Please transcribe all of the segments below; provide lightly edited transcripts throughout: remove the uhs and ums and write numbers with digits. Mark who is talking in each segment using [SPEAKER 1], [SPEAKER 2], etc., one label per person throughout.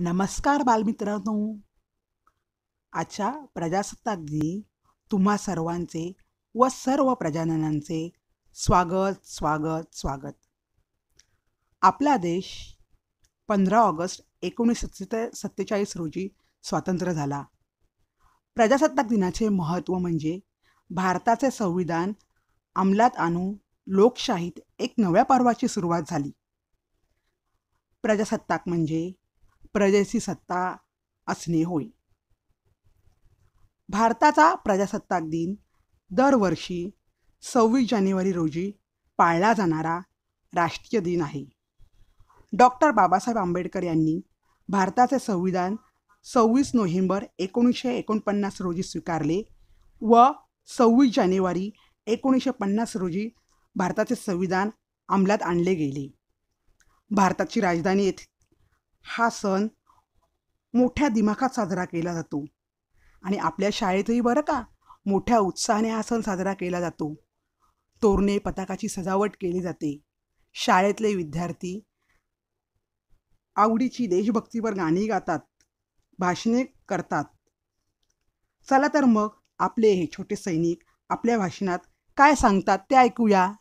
[SPEAKER 1] नमस्कार बालमित्रांनो. आजच्या प्रजासत्ताक दिनी तुम्हा सर्वांचे व सर्व प्रजाजनांचे स्वागत स्वागत स्वागत. आपला देश 15 ऑगस्ट 1947 रोजी स्वतंत्र झाला. प्रजासत्ताक दिनाचे महत्त्व म्हणजे भारताचे संविधान अंमलात आणून लोकशाहीत एक नव्या पर्वाची सुरुवात झाली. प्रजासत्ताक म्हणजे प्रजेची सत्ता असणे होय. भारताचा प्रजासत्ताक दिन दरवर्षी 26 जानेवारी रोजी पाळला जाणारा राष्ट्रीय दिन आहे. डॉक्टर बाबासाहेब आंबेडकर यांनी भारताचे संविधान 26 नोव्हेंबर 1949 रोजी स्वीकारले व 26 जानेवारी 1950 रोजी भारताचे संविधान अंमलात आणले गेले. भारताची राजधानी येथे हा सण मोठ्या दिमाखात साजरा केला जातो आणि आपल्या शाळेतही बरं का मोठ्या उत्साहाने हा सण साजरा केला जातो. तोरणे पताकाची सजावट केली जाते. शाळेतले विद्यार्थी आवडीची देशभक्तीपर गाणी गातात, भाषणे करतात. चला तर मग आपले हे छोटे सैनिक आपल्या भाषणात काय सांगतात ते ऐकूया.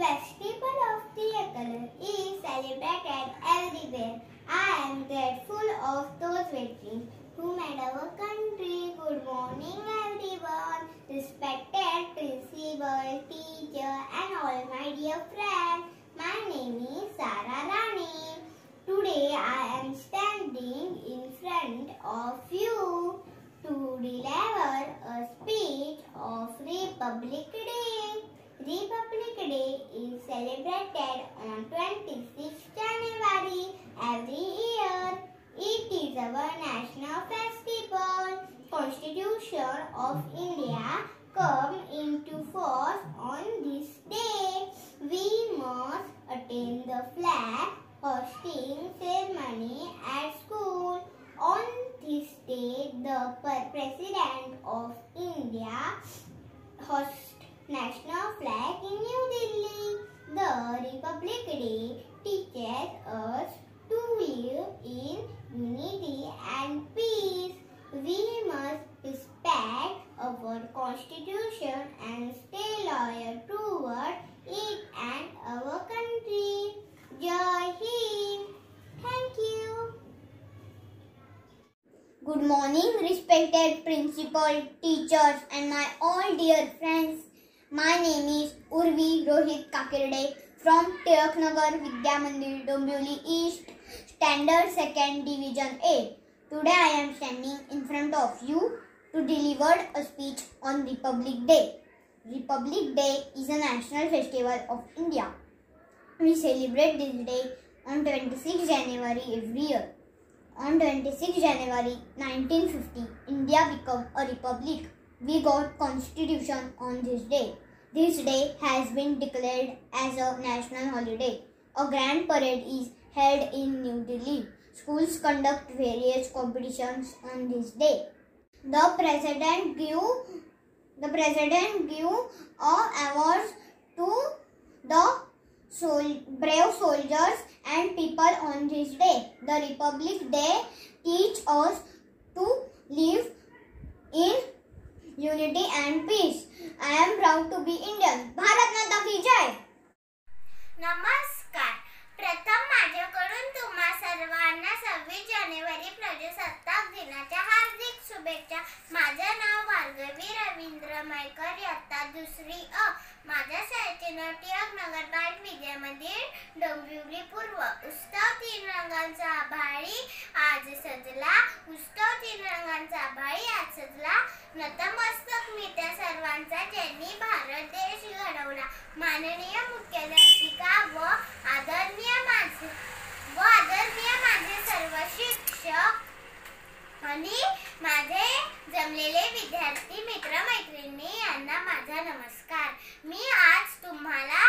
[SPEAKER 2] Festival of Tricolor is celebrated everywhere. I am grateful of those veterans who made our country. Good morning everyone, respected principal, teacher and all my dear friends. My name is Sara Rani. Today I am standing in front of you to deliver a speech of Republic Day. Republic Day is celebrated on 26 January every year. It is our national festival. Constitution of India come into force on this day. We must attend the flag hosting ceremony at school. On this day, the President of India hosts national flag in New Delhi. The Republic Day teaches us to live in unity and peace. We must respect our constitution and stay loyal toward it and our country. Jai Hind. Thank you. Good morning, respected principal, teachers and my all dear friends. My name is Urvi Rohit Kakirde from Tilaknagar Vidya Mandir, Dombivli East, Standard 2nd Division A. Today I am standing in front of you to deliver a speech on Republic Day. Republic Day is a national festival of India. We celebrate this day on 26 January every year. On 26 January 1950, India became a republic. We got constitution on this day. This day has been declared as a national holiday. A grand parade is held in New Delhi. Schools conduct various competitions on this day. The president give awards to the brave soldiers and people on this day. The Republic Day teach us to live in unity and peace. I am proud to be Indian. Bharat माता की जय.
[SPEAKER 3] नमस्कार. प्रथम माझ्याकडून तुम्हा सर्वांना 26 जानेवारी प्रजासत्ताक दिनाच्या हार्दिक शुभेच्छा. माझे नाव भार्गवी रवींद्र मयकर, इयत्ता 2री अ. माझ्या शाळेचे नाव टिळकनगर बाल विद्या मंदिर, डोंबिवली पूर्व. उत्सव 3 रंगांचा आभाळी आज सजला. उत्सव 3 रंगांचा आभाळी आज सजला. नतमस्तक मी त्या सर्वांचा ज्यांनी भारत देश घडवला. माननीय मुख्याध्यापिका व आदरणीय माझे सर्व शिक्षक आणि माझे जमलेले विद्यार्थी मित्र मैत्रिणी यांना माझा नमस्कार. मी आज तुम्हाला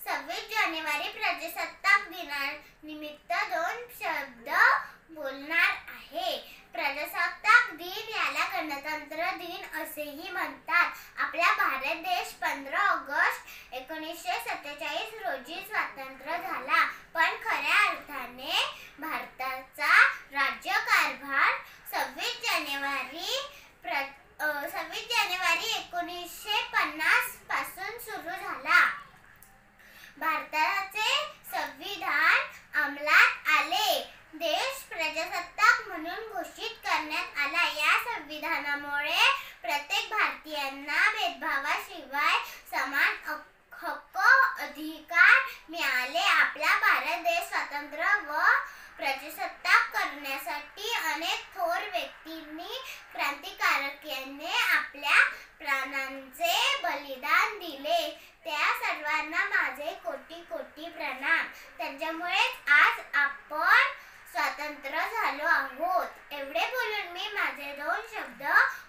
[SPEAKER 3] 26 जानेवारी प्रजासत्ताक दिनानिमित्त 2 शब्द बोलणार आहे. प्रजासत्ताक दिन याला गणतंत्र दिन असेही म्हणतात. आपला भारत देश 15 ऑगस्ट 1947 रोजी स्वतंत्र झाला, पण खऱ्या अर्थाने स्वतंत्र व प्रजासत्ताक करण्यासाठी अनेक थोर व्यक्तींनी क्रांतिकारकांनी आपल्या प्राणांचे बलिदान दिले. त्या सर्वांना माझे कोटी कोटी प्रणाम. त्यांच्यामुळेच आज आपण स्वतंत्र झालो आहोत. एवढे बोलून मी माझे 2 शब्द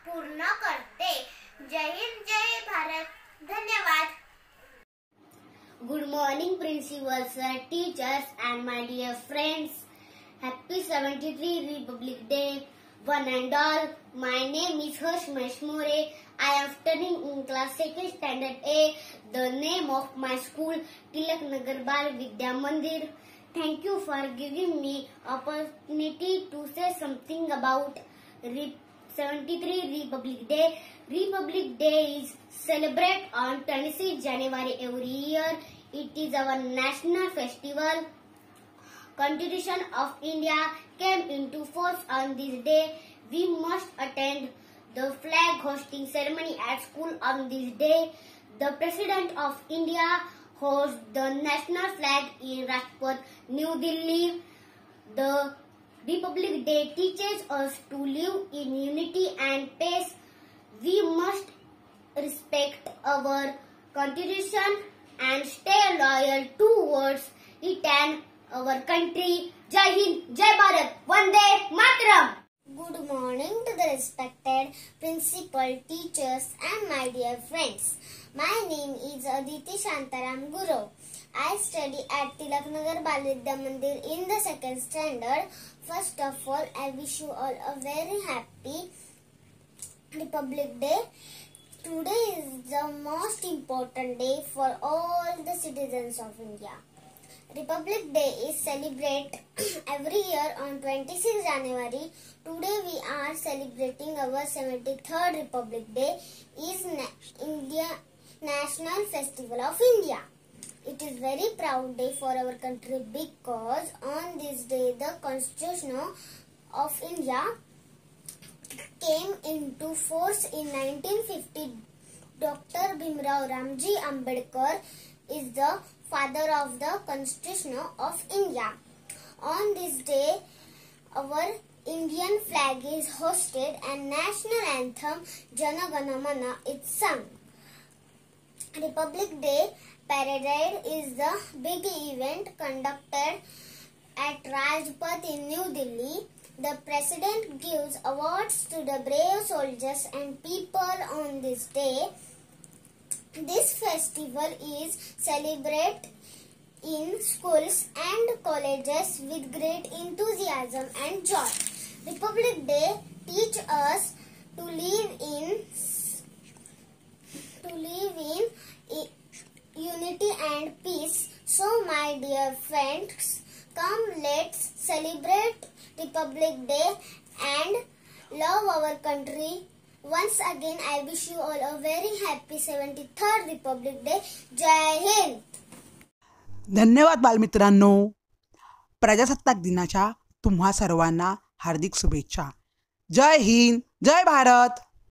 [SPEAKER 3] पूर्ण करते. जय हिंद, जय भारत. धन्यवाद.
[SPEAKER 4] Good morning, principal sir, teachers, and my dear friends. Happy 73 Republic Day, one and all. My name is Harsh Meshmore. I am studying in class 2nd standard A. The name of my school, Tilak Nagar Bal Vidya Mandir. Thank you for giving me opportunity to say something about 73 Republic Day. Republic Day is celebrated on 26 January every year. It is our national festival. Constitution of India came into force on this day. We must attend the flag hosting ceremony at school on this day. The President of India holds the national flag in Rajpath, New Delhi. The Republic Day teaches us to live in unity and peace. We must respect our constitution and stay loyal towards it and our country. Jai Hind, Jai Bharat, Vande Mataram.
[SPEAKER 3] Good morning to the respected principal, teachers, and my dear friends. My name is Aditi Shantaram Guru. I study at Tilak Nagar Bal Vidya Mandir in the 2nd standard. First of all, I wish you all a very happy Republic Day. Today is the most important day for all the citizens of India. Republic Day is celebrated every year on 26 January. Today we are celebrating our 73rd Republic Day. Is India National Festival of India. It is very proud day for our country because on this day the Constitution of India came into force in 1950. Dr. Bhimrao Ramji Ambedkar is the father of the Constitution of India. On this day, our Indian flag is hosted and national anthem Jana Gana Mana is sung. Republic Day Parade is the big event conducted at Rajpath in New Delhi. The President gives awards to the brave soldiers and people on this day. This festival is celebrated in schools and colleges with great enthusiasm and joy. Republic Day teaches us to live in unity and peace. So my dear friends, come let's celebrate Republic Day and love our country. Once again, I wish you all a very happy 73rd Republic Day. Jai Hind.
[SPEAKER 1] धन्यवाद बालमित्रांनो. प्रजासत्ताक दिनाच्या तुम्हा सर्वांना हार्दिक शुभेच्छा. जय हिंद, जय भारत.